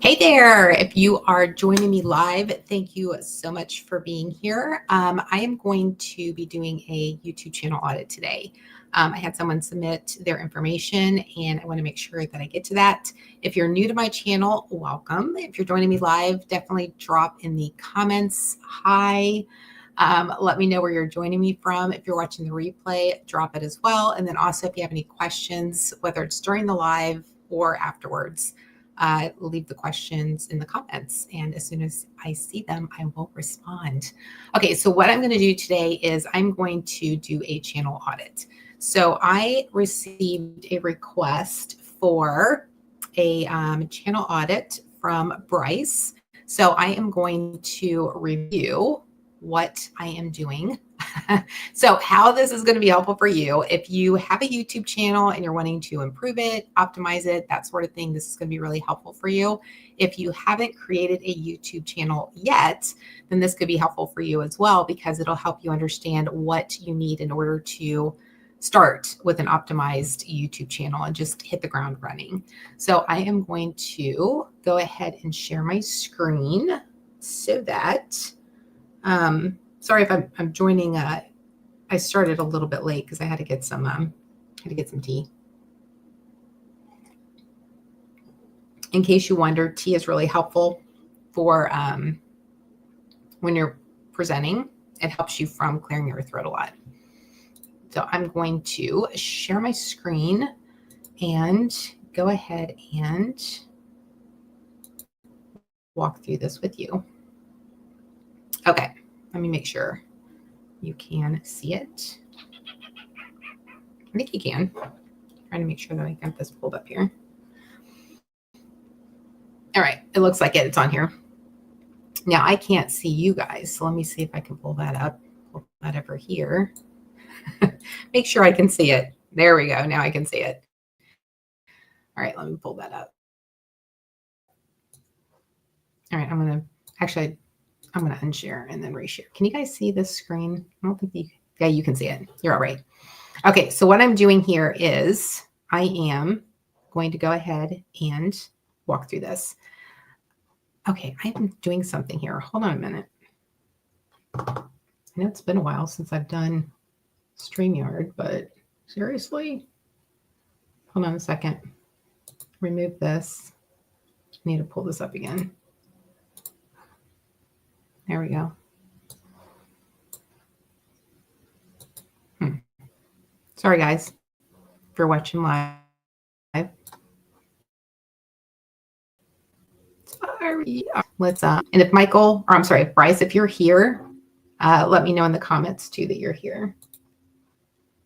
Hey there, if you are joining me live, thank you so much for being here. I am going to be doing a YouTube channel audit today. I had someone submit their information and I want to make sure that I get to that. If you're new to my channel, welcome. If you're joining me live, definitely drop in the comments, hi. Let me know where you're joining me from. If you're watching the replay, drop it as well. And then also if you have any questions, whether it's during the live or afterwards, leave the questions in the comments. And as soon as I see them, I will respond. Okay, so what I'm going to do today is I'm going to do a channel audit. So I received a request for a channel audit from Bryce. So I am going to review what I am doing. So how this is going to be helpful for you, if you have a YouTube channel and you're wanting to improve it, optimize it, that sort of thing, this is going to be really helpful for you. If you haven't created a YouTube channel yet, then this could be helpful for you as well, because it'll help you understand what you need in order to start with an optimized YouTube channel and just hit the ground running. So I am going to go ahead and share my screen so that sorry if I'm joining. I started a little bit late because I had to get some tea. In case you wonder, tea is really helpful for when you're presenting. It helps you from clearing your throat a lot. So I'm going to share my screen and go ahead and walk through this with you. Okay, let me make sure you can see it. I think you can. Trying to make sure that I got this pulled up here. All right, it looks like it's on here. Now I can't see you guys, so let me see if I can pull that up. Pull that over here. Make sure I can see it. There we go. Now I can see it. All right, let me pull that up. All right, I'm going to unshare and then reshare. Can you guys see this screen? I don't think yeah, you can see it. You're all right. Okay, so what I'm doing here is I am going to go ahead and walk through this. Okay, I'm doing something here. Hold on a minute. I know it's been a while since I've done StreamYard, but seriously? Hold on a second. Remove this. I need to pull this up again. There we go. Sorry, guys, if you're watching live. Sorry. Let's and if Michael, or I'm sorry, if Bryce, if you're here, let me know in the comments too that you're here.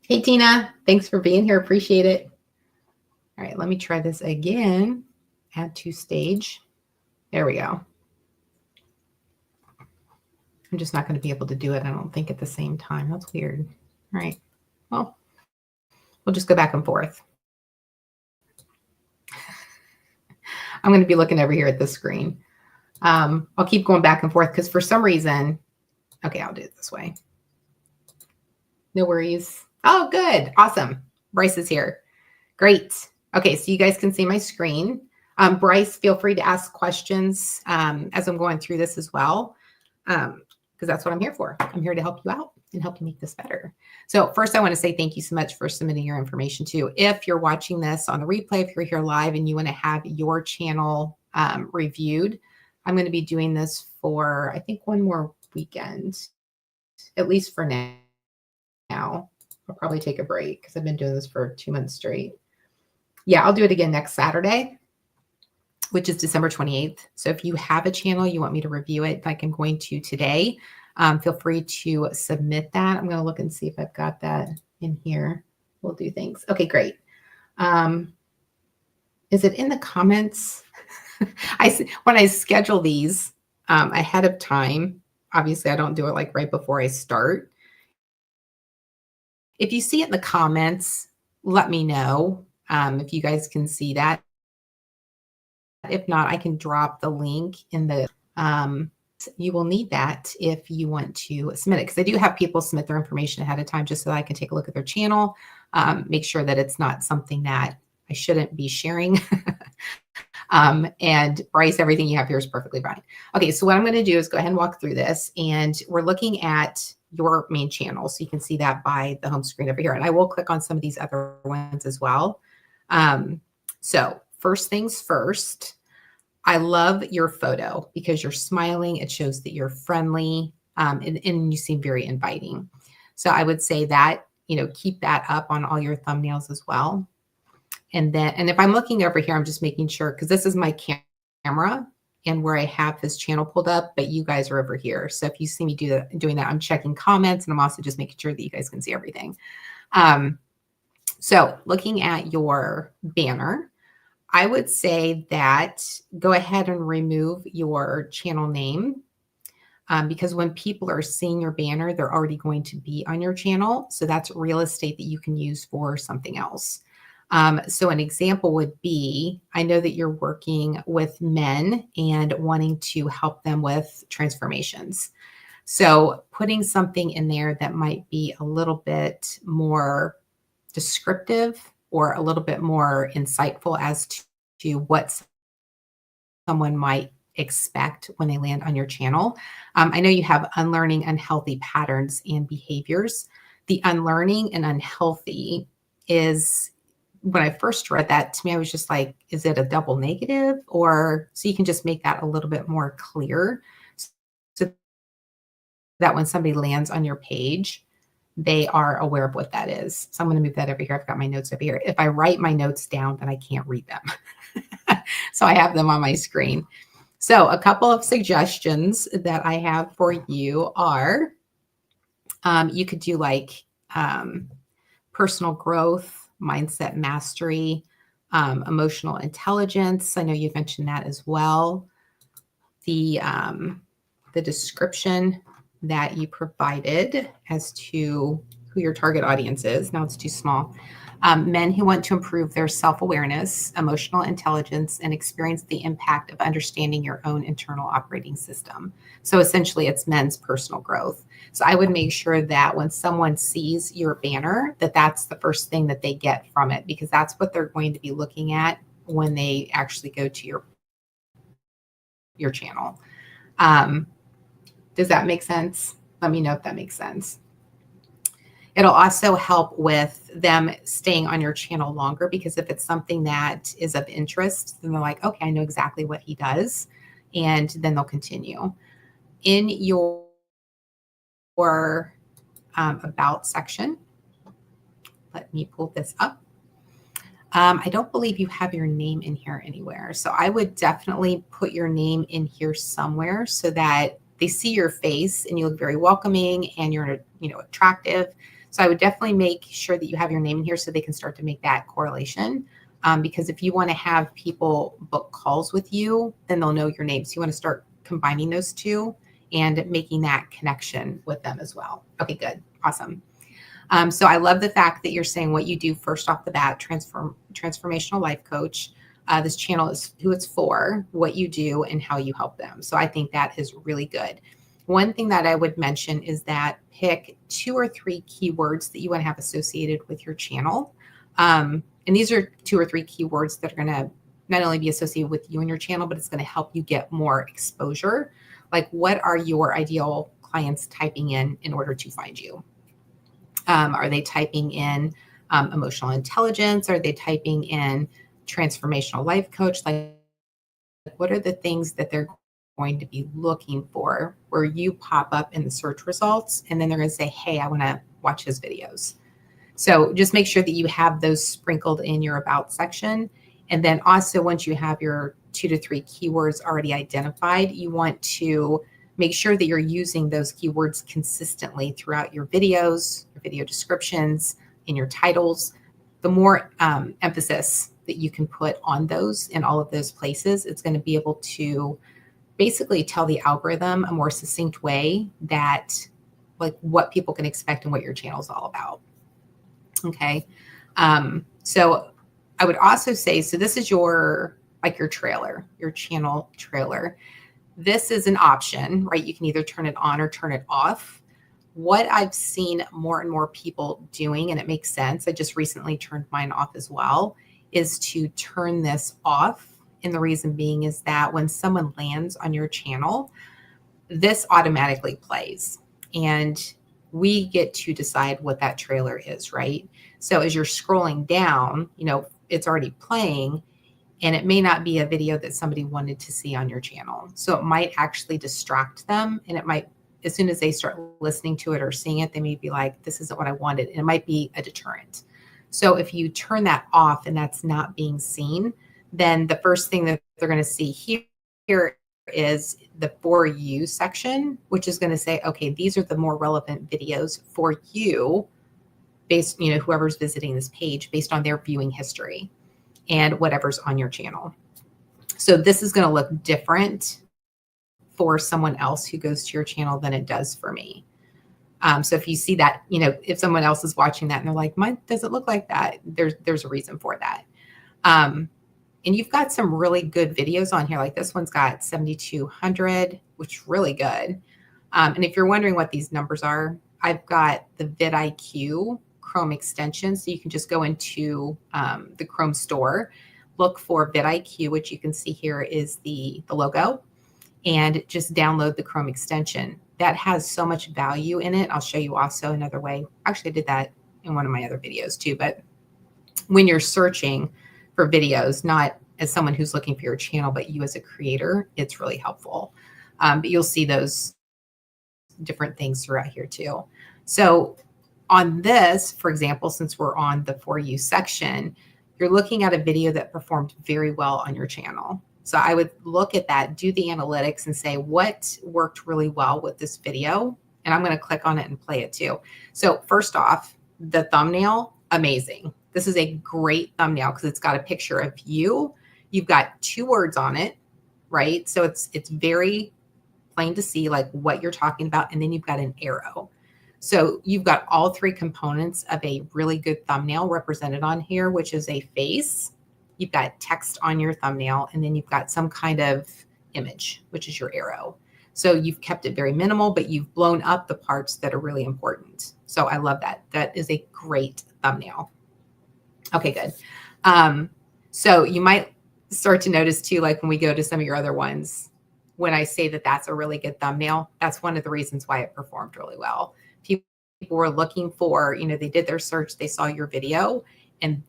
Hey, Tina, thanks for being here. Appreciate it. All right, let me try this again. Add to stage. There we go. I'm just not going to be able to do it, I don't think, at the same time. That's weird. All right. Well, we'll just go back and forth. I'm going to be looking over here at this screen. I'll keep going back and forth because for some reason, okay, I'll do it this way. No worries. Oh, good. Awesome. Bryce is here. Great. Okay, so you guys can see my screen. Bryce, feel free to ask questions as I'm going through this as well, because that's what I'm here for. I'm here to help you out and help you make this better. So first, I want to say thank you so much for submitting your information too. If you're watching this on the replay, if you're here live and you want to have your channel reviewed, I'm going to be doing this for, I think, one more weekend, at least for now. I'll probably take a break because I've been doing this for 2 months straight. Yeah, I'll do it again next Saturday, which is December 28th. So if you have a channel, you want me to review it like I'm going to today, feel free to submit that. I'm going to look and see if I've got that in here. We'll do things. Okay, great. Is it in the comments? When I schedule these ahead of time, obviously I don't do it like right before I start. If you see it in the comments, let me know if you guys can see that. If not, I can drop the link in the, you will need that if you want to submit it. Because I do have people submit their information ahead of time just so that I can take a look at their channel, make sure that it's not something that I shouldn't be sharing. And Bryce, everything you have here is perfectly fine. Okay, so what I'm going to do is go ahead and walk through this, and we're looking at your main channel. So you can see that by the home screen over here. And I will click on some of these other ones as well. So first things first, I love your photo because you're smiling. It shows that you're friendly, and you seem very inviting. So I would say that, keep that up on all your thumbnails as well. And if I'm looking over here, I'm just making sure, because this is my camera and where I have this channel pulled up, but you guys are over here. So if you see me doing that, I'm checking comments, and I'm also just making sure that you guys can see everything. So looking at your banner, I would say that go ahead and remove your channel name, because when people are seeing your banner, they're already going to be on your channel. So that's real estate that you can use for something else. So an example would be, I know that you're working with men and wanting to help them with transformations. So putting something in there that might be a little bit more descriptive or a little bit more insightful as to what someone might expect when they land on your channel. I know you have unlearning unhealthy patterns and behaviors. The unlearning and unhealthy is, when I first read that, to me, I was just like, is it a double negative? Or so you can just make that a little bit more clear so that when somebody lands on your page, they are aware of what that is. So I'm going to move that over here. I've got my notes over here. If I write my notes down, then I can't read them. So I have them on my screen. So a couple of suggestions that I have for you are, you could do like personal growth, mindset mastery, emotional intelligence. I know you mentioned that as well. The description that you provided as to who your target audience is. Now it's too small. Men who want to improve their self-awareness, emotional intelligence, and experience the impact of understanding your own internal operating system. So essentially it's men's personal growth. So I would make sure that when someone sees your banner, that that's the first thing that they get from it, because that's what they're going to be looking at when they actually go to your channel. Does that make sense? Let me know if that makes sense. It'll also help with them staying on your channel longer, because if it's something that is of interest, then they're like, okay, I know exactly what he does. And then they'll continue. In your about section, let me pull this up. I don't believe you have your name in here anywhere. So I would definitely put your name in here somewhere so that they see your face and you look very welcoming and you're, attractive. So I would definitely make sure that you have your name in here so they can start to make that correlation. Because if you want to have people book calls with you, then they'll know your name. So you want to start combining those two and making that connection with them as well. Okay, good. Awesome. So I love the fact that you're saying what you do first off the bat, transformational life coach. This channel is who it's for, what you do, and how you help them. So I think that is really good. One thing that I would mention is that pick 2 or 3 keywords that you want to have associated with your channel. And these are 2 or 3 keywords that are going to not only be associated with you and your channel, but it's going to help you get more exposure. Like, what are your ideal clients typing in order to find you? Are they typing in emotional intelligence? Are they typing in transformational life coach? Like, what are the things that they're going to be looking for where you pop up in the search results? And then they're going to say, hey, I want to watch his videos. So just make sure that you have those sprinkled in your about section. And then also, once you have your 2 to 3 keywords already identified, you want to make sure that you're using those keywords consistently throughout your videos, your video descriptions, in your titles. The more emphasis that you can put on those in all of those places, it's going to be able to basically tell the algorithm a more succinct way that, like, what people can expect and what your channel is all about. Okay. So I would also say, so this is your trailer, your channel trailer. This is an option, right? You can either turn it on or turn it off. What I've seen more and more people doing, and it makes sense, I just recently turned mine off as well, is to turn this off And the reason being is that when someone lands on your channel, this automatically plays. And we get to decide what that trailer is, right? So as you're scrolling down, it's already playing, and it may not be a video that somebody wanted to see on your channel. So it might actually distract them, and it might, as soon as they start listening to it or seeing it, they may be like, this isn't what I wanted. And it might be a deterrent. So if you turn that off and that's not being seen, then the first thing that they're going to see here is the For You section, which is going to say, okay, these are the more relevant videos for you based, whoever's visiting this page based on their viewing history and whatever's on your channel. So this is going to look different for someone else who goes to your channel than it does for me. So if you see that, if someone else is watching that and they're like, mine doesn't look like that, there's a reason for that. And you've got some really good videos on here. Like this one's got 7,200, which is really good. And if you're wondering what these numbers are, I've got the vidIQ Chrome extension. So you can just go into the Chrome store, look for vidIQ, which you can see here is the logo, and just download the Chrome extension. That has so much value in it. I'll show you also another way. Actually, I did that in one of my other videos too. But when you're searching for videos, not as someone who's looking for your channel, but you as a creator, it's really helpful. But you'll see those different things throughout here too. So on this, for example, since we're on the For You section, you're looking at a video that performed very well on your channel. So I would look at that, do the analytics and say, what worked really well with this video? And I'm going to click on it and play it too. So first off, the thumbnail, amazing. This is a great thumbnail because it's got a picture of you. You've got 2 words on it, right? So it's very plain to see like what you're talking about. And then you've got an arrow. So you've got all 3 components of a really good thumbnail represented on here, which is a face. You've got text on your thumbnail, and then you've got some kind of image, which is your arrow. So you've kept it very minimal, but you've blown up the parts that are really important. So I love that. That is a great thumbnail. Okay, good. So you might start to notice too, like when we go to some of your other ones, when I say that that's a really good thumbnail, that's one of the reasons why it performed really well. People were looking for, they did their search, they saw your video, and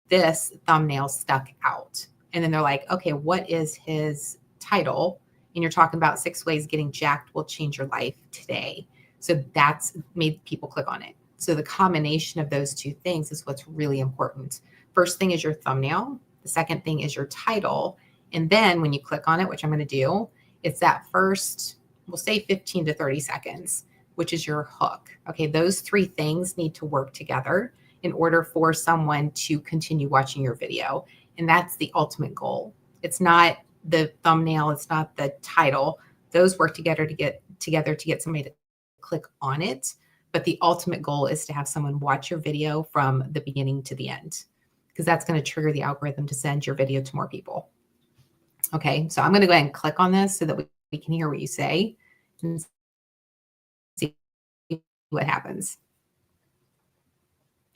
this thumbnail stuck out. And then they're like, okay, what is his title? And you're talking about 6 ways getting jacked will change your life today. So that's made people click on it. So the combination of those 2 things is what's really important. First thing is your thumbnail. The second thing is your title. And then when you click on it, which I'm going to do, it's that first, we'll say 15 to 30 seconds, which is your hook. Okay, those 3 things need to work together in order for someone to continue watching your video. And that's the ultimate goal. It's not the thumbnail, it's not the title. Those work together to get somebody to click on it. But the ultimate goal is to have someone watch your video from the beginning to the end, because that's going to trigger the algorithm to send your video to more people. Okay, so I'm going to go ahead and click on this so that we can hear what you say and see what happens.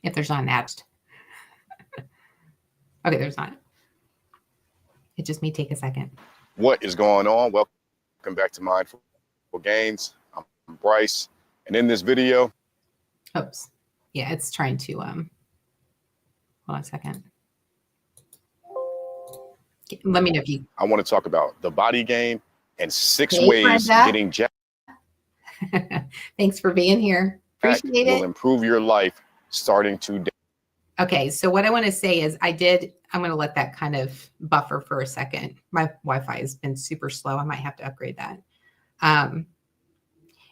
If there's not an ad. Okay, there's not. It just may take a second. What is going on? Welcome back to Mindful Gains. I'm Bryce, and in this video, oops, yeah, it's trying to hold on a second. Let me know if you. I want to talk about the body game and 6 ways getting jacked. Thanks for being here. Appreciate it. Will improve your life starting today. Okay, so what I want to say is I'm going to let that kind of buffer for a second. My Wi-Fi has been super slow. I might have to upgrade that.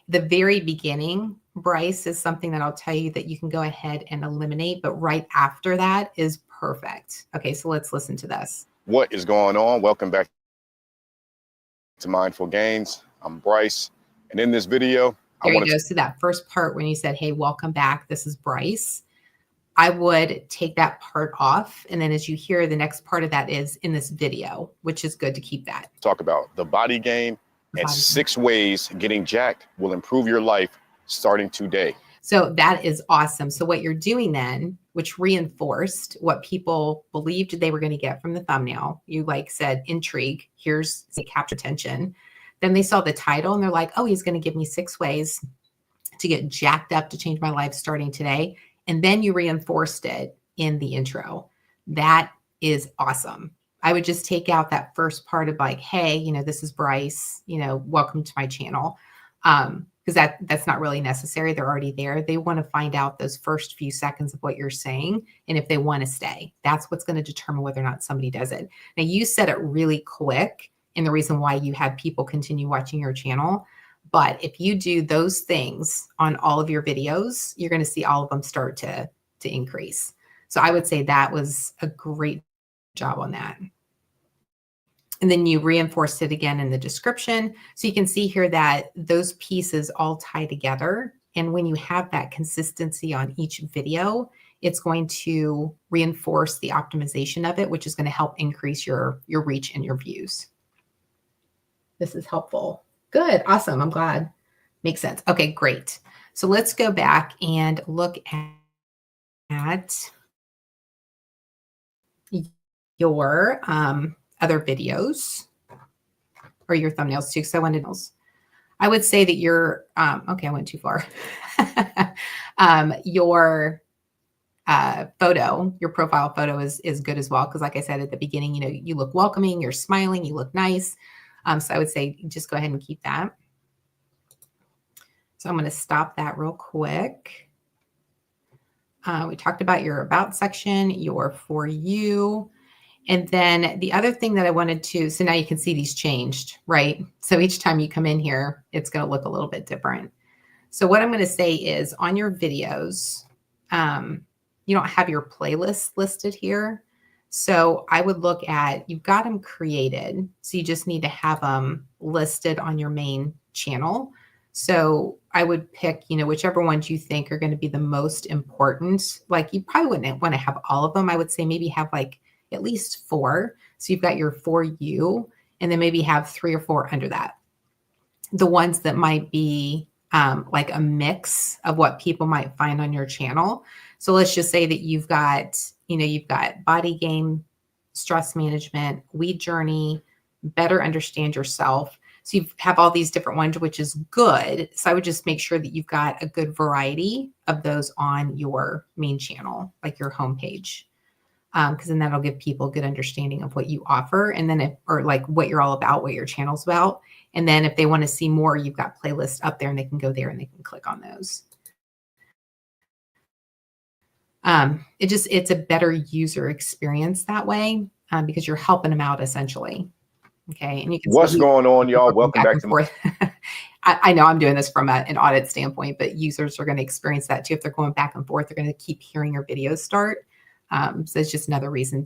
The very beginning, Bryce, is something that I'll tell you that you can go ahead and eliminate, but right after that is perfect. Okay, so let's listen to this. What is going on? Welcome back to Mindful Gains. I'm Bryce, and in this video, there you go. So that first part when you said, hey, welcome back, this is Bryce, I would take that part off. And then as you hear, the next part of that is in this video, which is good to keep that. Talk about the body game and 6 ways getting jacked will improve your life starting today. So that is awesome. So what you're doing then, which reinforced what people believed they were going to get from the thumbnail, you like said, intrigue, here's capture attention. Then they saw the title and they're like, oh, he's going to give me 6 ways to get jacked up to change my life starting today. And then you reinforced it in the intro. That is awesome. I would just take out that first part of like, hey, you know, this is Bryce, you know, welcome to my channel. Because that's not really necessary. They're already there. They want to find out those first few seconds of what you're saying. And if they want to stay, that's what's going to determine whether or not somebody does it. Now, you said it really quick, and the reason why you had people continue watching your channel. But if you do those things on all of your videos, you're going to see all of them start to increase. So I would say that was a great job on that. And then you reinforced it again in the description. So you can see here that those pieces all tie together. And when you have that consistency on each video, it's going to reinforce the optimization of it, which is going to help increase your reach and your views. This is helpful. Good. Awesome. I'm glad. Makes sense. Okay, great. So let's go back and look at your other videos or your thumbnails too, because I wanted to. I would say that your okay, I went too far. Your photo, your profile photo is good as well, because like I said at the beginning, you know, you look welcoming, you're smiling, you look nice. So I would say just go ahead and keep that. So I'm going to stop that real quick. We talked about your about section, your for you. And then the other thing that I wanted to, so now you can see these changed, right? So each time you come in here, it's going to look a little bit different. So what I'm going to say is on your videos, you don't have your playlist listed here. So I would look at, you've got them created. So you just need to have them listed on your main channel. So I would pick, you know, whichever ones you think are going to be the most important. Like you probably wouldn't want to have all of them. I would say maybe have like at least 4. So you've got your for you, and then maybe have 3 or 4 under that. The ones that might be like a mix of what people might find on your channel. So let's just say that you've got, you know, you've got body game, stress management, weed journey, better understand yourself. So you have all these different ones, which is good. So I would just make sure that you've got a good variety of those on your main channel, like your homepage. Because then that'll give people a good understanding of what you offer, and then or like what you're all about, what your channel's about. And then if they want to see more, you've got playlists up there and they can go there and they can click on those. It's a better user experience that way, because you're helping them out essentially. Okay. And you can What's going on, y'all? Welcome back to forth. I know I'm doing this from an audit standpoint, but users are going to experience that too. If they're going back and forth, they're going to keep hearing your videos start. So it's just another reason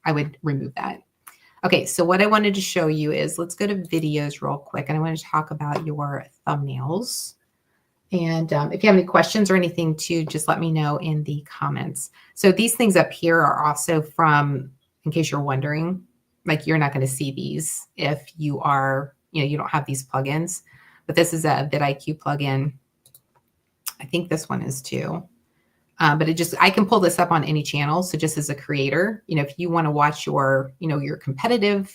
I would remove that. Okay, so what I wanted to show you is, let's go to videos real quick. And I want to talk about your thumbnails. And if you have any questions or anything too, just let me know in the comments. So these things up here are also from, in case you're wondering, like you're not going to see these if you are, you know, you don't have these plugins. But this is a vidIQ plugin. I think this one is too. But I can pull this up on any channel. So just as a creator, you know, if you want to watch your, you know, your competitive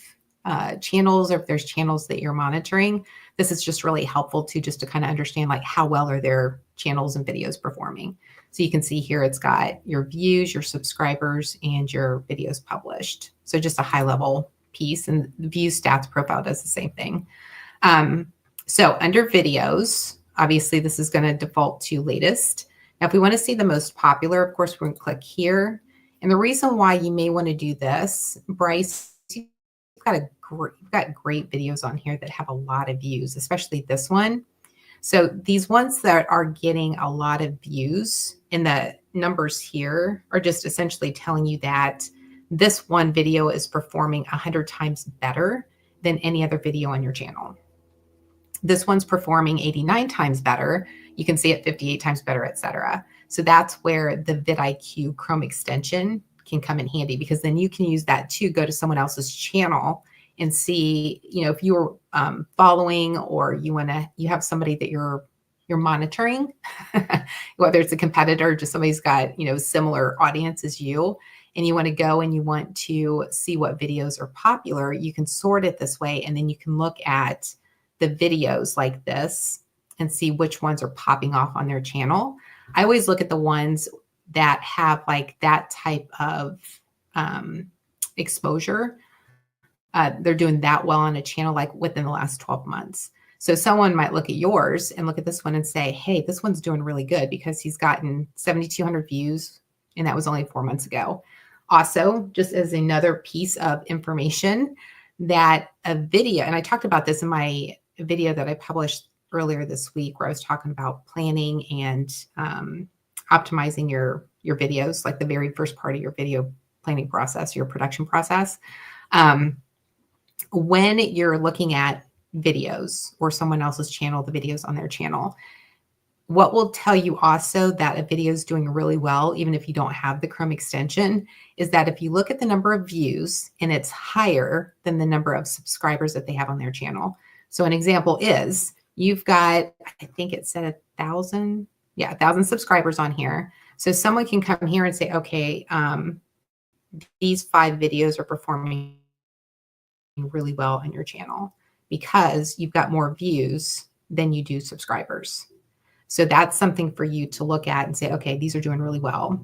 channels, or if there's channels that you're monitoring, this is just really helpful just to kind of understand like how well are their channels and videos performing. So you can see here, it's got your views, your subscribers, and your videos published. So just a high level piece, and the views stats profile does the same thing. So under videos, obviously this is going to default to latest. Now, if we want to see the most popular, of course, we're going to click here. And the reason why you may want to do this, Bryce, you've got great videos on here that have a lot of views, especially this one. So these ones that are getting a lot of views, and the numbers here are just essentially telling you that this one video is performing 100 times better than any other video on your channel. This one's performing 89 times better. You can see it 58 times better, etc. So that's where the vidIQ Chrome extension can come in handy, because then you can use that to go to someone else's channel and see, you know, if you're following, or you have somebody that you're you're monitoring, whether it's a competitor, just somebody's got, similar audience as you, and you want to go and you want to see what videos are popular, you can sort it this way. And then you can look at the videos like this and see which ones are popping off on their channel. I always look at the ones that have like that type of exposure. They're doing that well on a channel, like within the last 12 months. So someone might look at yours and look at this one and say, hey, this one's doing really good because he's gotten 7,200 views, and that was only 4 months ago. Also, just as another piece of information, that a video, and I talked about this in my video that I published earlier this week, where I was talking about planning and optimizing your videos, like the very first part of your video planning process, your production process. When you're looking at videos or someone else's channel, the videos on their channel, what will tell you also that a video is doing really well, even if you don't have the Chrome extension, is that if you look at the number of views and it's higher than the number of subscribers that they have on their channel. So an example is you've got, I think it said 1,000, 1,000 subscribers on here. So someone can come here and say, okay, these 5 videos are performing really well on your channel because you've got more views than you do subscribers. So that's something for you to look at and say, okay, these are doing really well.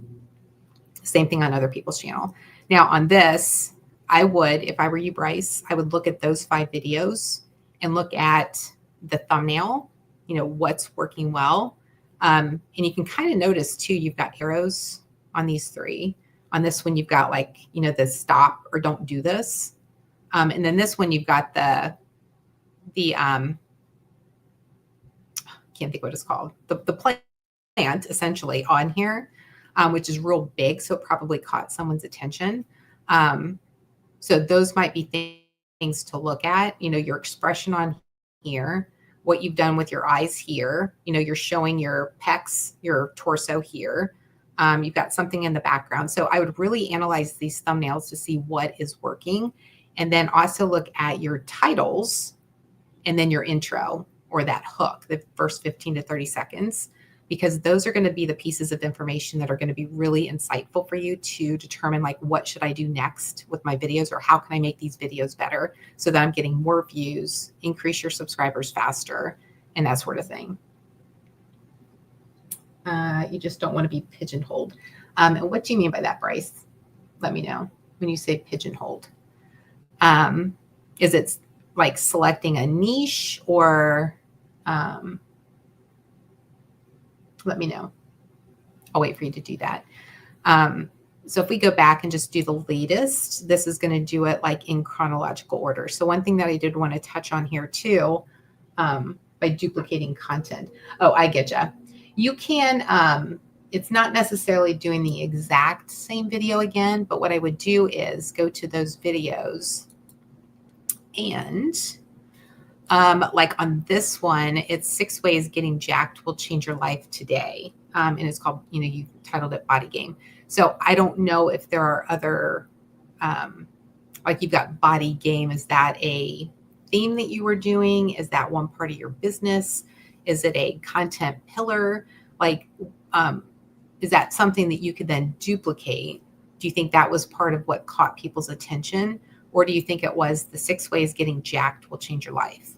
Same thing on other people's channel. Now on this, I would, if I were you, Bryce, I would look at those 5 videos and look at the thumbnail, what's working well. And you can kind of notice too, you've got arrows on these 3. On this one, you've got like, the stop or don't do this. And then this one, you've got the can't think what it's called, the plant essentially on here, which is real big. So it probably caught someone's attention. So those might be things to look at, your expression on here, what you've done with your eyes here, you're showing your pecs, your torso here. You've got something in the background. So I would really analyze these thumbnails to see what is working. And then also look at your titles and then your intro or that hook, the first 15 to 30 seconds, because those are going to be the pieces of information that are going to be really insightful for you to determine, like, what should I do next with my videos, or how can I make these videos better so that I'm getting more views, increase your subscribers faster, and that sort of thing. You just don't want to be pigeonholed. And what do you mean by that, Bryce? Let me know when you say pigeonholed. Is it like selecting a niche, or let me know. I'll wait for you to do that. So if we go back and just do the latest, this is going to do it like in chronological order. So one thing that I did want to touch on here too, by duplicating content. Oh, I get you. You can, it's not necessarily doing the exact same video again, but what I would do is go to those videos and like on this one, it's 6 ways getting jacked will change your life today. And it's called, you titled it Body Game. So I don't know if there are other, like you've got Body Game. Is that a theme that you were doing? Is that one part of your business? Is it a content pillar? Like, is that something that you could then duplicate? Do you think that was part of what caught people's attention? Or do you think it was the 6 ways getting jacked will change your life?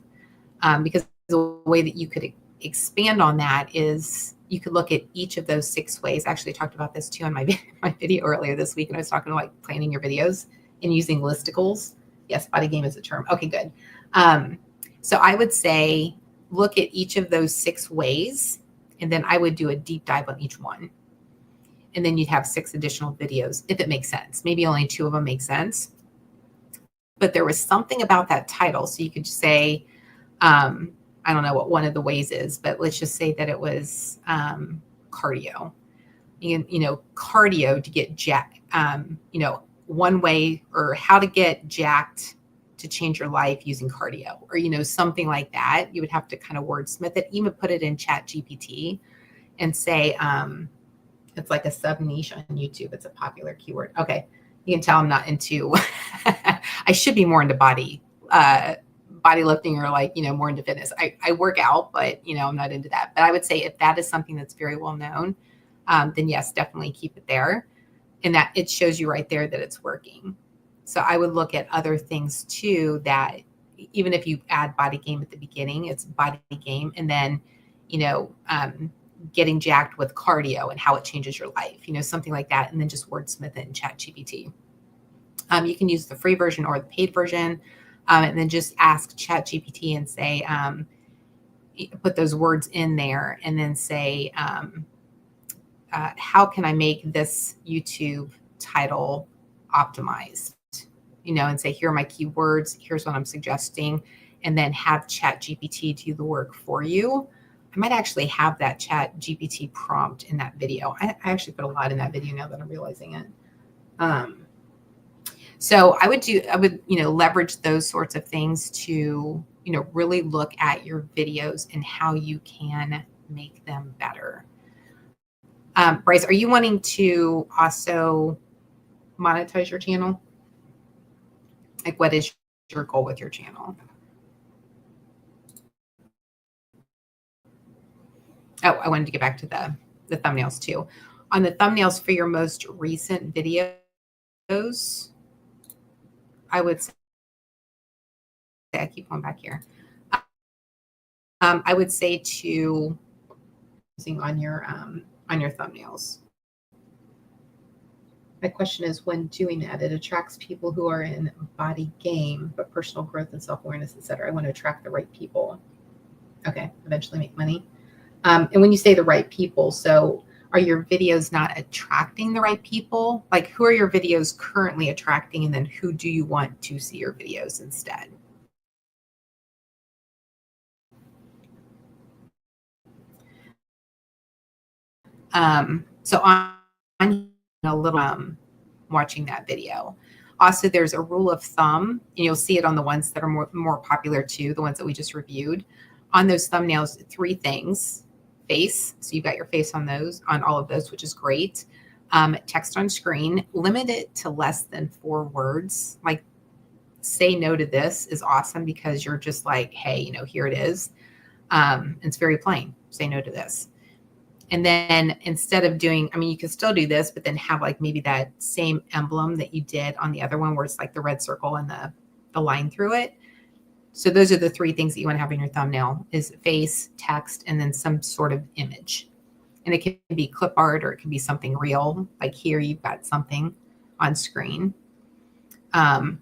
Because the way that you could expand on that is you could look at each of those 6 ways. Actually, I talked about this too on my video earlier this week, and I was talking about like planning your videos and using listicles. Yes, Body Game is a term. Okay, good. So I would say look at each of those 6 ways, and then I would do a deep dive on each one. And then you'd have 6 additional videos, if it makes sense. Maybe only 2 of them make sense. But there was something about that title. So you could say, I don't know what one of the ways is, but let's just say that it was cardio. Cardio to get jacked, one way, or how to get jacked to change your life using cardio, or, something like that. You would have to kind of wordsmith it, even put it in Chat GPT and say, it's like a sub niche on YouTube. It's a popular keyword. Okay. You can tell I'm not into, I should be more into body bodylifting or like, more into fitness. I work out, but, I'm not into that. But I would say if that is something that's very well known, then yes, definitely keep it there. And that it shows you right there that it's working. So I would look at other things too, that even if you add body game at the beginning, it's body game. And then, getting jacked with cardio and how it changes your life, something like that. And then just wordsmith it in ChatGPT. You can use the free version or the paid version, and then just ask ChatGPT and say, put those words in there and then say, how can I make this YouTube title optimized? And say, here are my keywords. Here's what I'm suggesting. And then have ChatGPT do the work for you. I might actually have that ChatGPT prompt in that video. I actually put a lot in that video now that I'm realizing it. So I would, leverage those sorts of things to, really look at your videos and how you can make them better. Bryce, are you wanting to also monetize your channel? Like, what is your goal with your channel? Oh, I wanted to get back to the thumbnails too. On the thumbnails for your most recent videos, I would say, I keep going back here. I would say to using on your thumbnails. My question is, when doing that, it attracts people who are in body game, but personal growth and self-awareness, etc. I want to attract the right people. Okay, eventually make money. And when you say the right people, so are your videos not attracting the right people? Like, who are your videos currently attracting, and then who do you want to see your videos instead? So on a little watching that video. Also, there's a rule of thumb, and you'll see it on the ones that are more popular too, the ones that we just reviewed. On those thumbnails, 3 things: face, so you've got your face on all of those, which is great. Text on screen, limit it to less than 4 words. Like, say no to this is awesome because you're just like, hey, here it is. It's very plain. Say no to this. And then instead of doing, you can still do this, but then have like maybe that same emblem that you did on the other one where it's like the red circle and the line through it. So those are the 3 things that you want to have in your thumbnail: is face, text, and then some sort of image. And it can be clip art, or it can be something real. Like here, you've got something on screen. And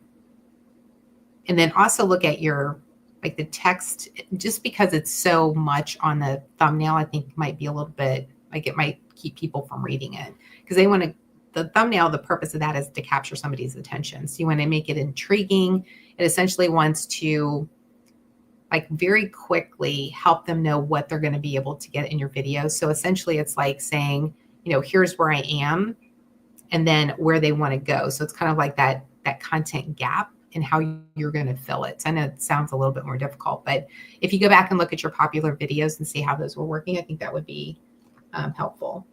then also look at like the text, just because it's so much on the thumbnail, I think might be a little bit, like it might keep people from reading it, because the thumbnail, the purpose of that is to capture somebody's attention. So you want to make it intriguing. It essentially wants to, like, very quickly help them know what they're going to be able to get in your video. So essentially it's like saying, here's where I am, and then where they want to go. So it's kind of like that content gap and how you're going to fill it. So I know it sounds a little bit more difficult, but if you go back and look at your popular videos and see how those were working, I think that would be helpful.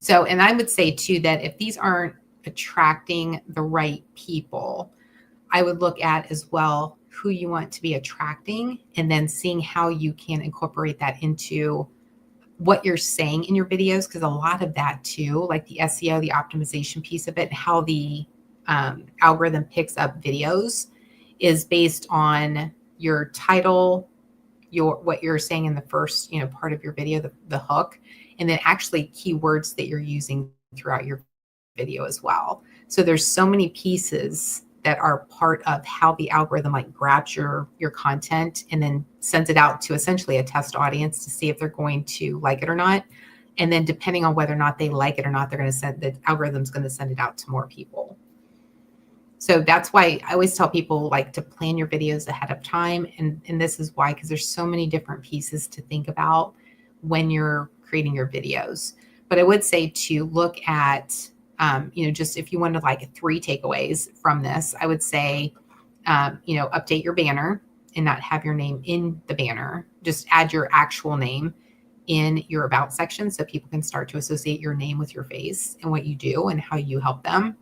So, and I would say too, that if these aren't attracting the right people, I would look at as well who you want to be attracting, and then seeing how you can incorporate that into what you're saying in your videos, because a lot of that too, like the SEO, the optimization piece of it, how the algorithm picks up videos, is based on your title, what you're saying in the first part of your video, the hook, and then actually keywords that you're using throughout your video as well. So there's so many pieces that are part of how the algorithm like grabs your content and then sends it out to essentially a test audience to see if they're going to like it or not. And then depending on whether or not they like it or not, the algorithm's going to send it out to more people. So that's why I always tell people, like, to plan your videos ahead of time. And this is why, because there's so many different pieces to think about when you're creating your videos. But I would say to look at, just if you wanted like 3 takeaways from this, I would say, update your banner and not have your name in the banner. Just add your actual name in your about section so people can start to associate your name with your face and what you do and how you help them.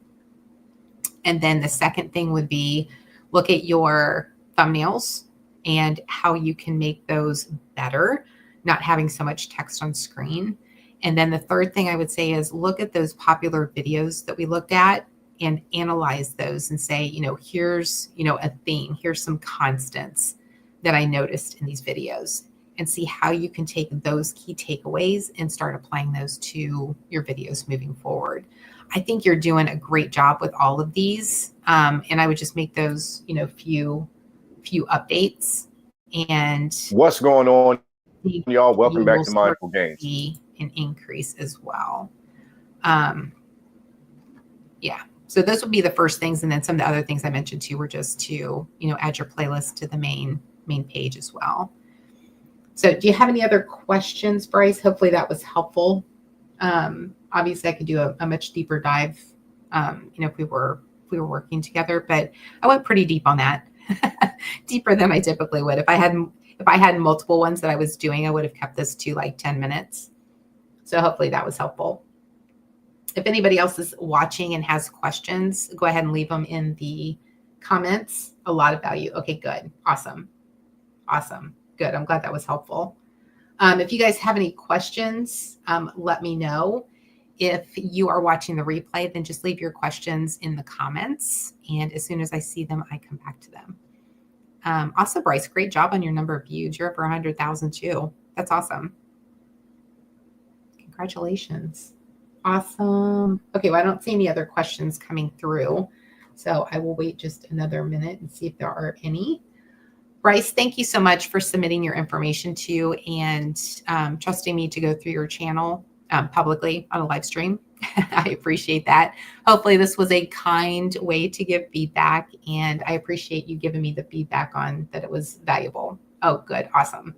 And then the second thing would be look at your thumbnails and how you can make those better, not having so much text on screen. And then the third thing I would say is look at those popular videos that we looked at and analyze those and say, here's, a theme, here's some constants that I noticed in these videos, and see how you can take those key takeaways and start applying those to your videos moving forward. I think you're doing a great job with all of these. And I would just make those, few updates, and What's going on, y'all? Welcome you back will to start Mindful to Gains. see an increase as well. Yeah. So those would be the first things. And then some of the other things I mentioned too were just to, add your playlist to the main page as well. So do you have any other questions, Bryce? Hopefully that was helpful. Obviously I could do a much deeper dive, if we were working together, but I went pretty deep on that, deeper than I typically would. If I had multiple ones that I was doing, I would have kept this to like 10 minutes. So hopefully that was helpful. If anybody else is watching and has questions, go ahead and leave them in the comments. A lot of value. Okay, good. Awesome. Good. I'm glad that was helpful. If you guys have any questions, let me know. If you are watching the replay, then just leave your questions in the comments. And as soon as I see them, I come back to them. Also, Bryce, great job on your number of views. You're over 100,000 too. That's awesome. Congratulations. Awesome. Okay, well, I don't see any other questions coming through, so I will wait just another minute and see if there are any. Bryce, thank you so much for submitting your information to and trusting me to go through your channel publicly on a live stream. I appreciate that. Hopefully this was a kind way to give feedback, and I appreciate you giving me the feedback on that it was valuable. Oh, good. Awesome.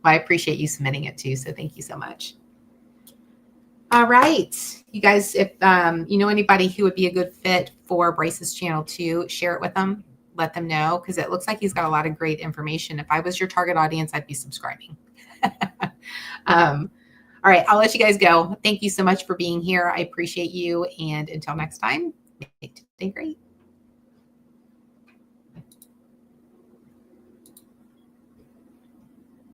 Well, I appreciate you submitting it too, so thank you so much. All right, you guys, if you know anybody who would be a good fit for Bryce's channel too, share it with them. Let them know, because it looks like he's got a lot of great information. If I was your target audience, I'd be subscribing. All right, I'll let you guys go. Thank you so much for being here. I appreciate you. And until next time, make today great.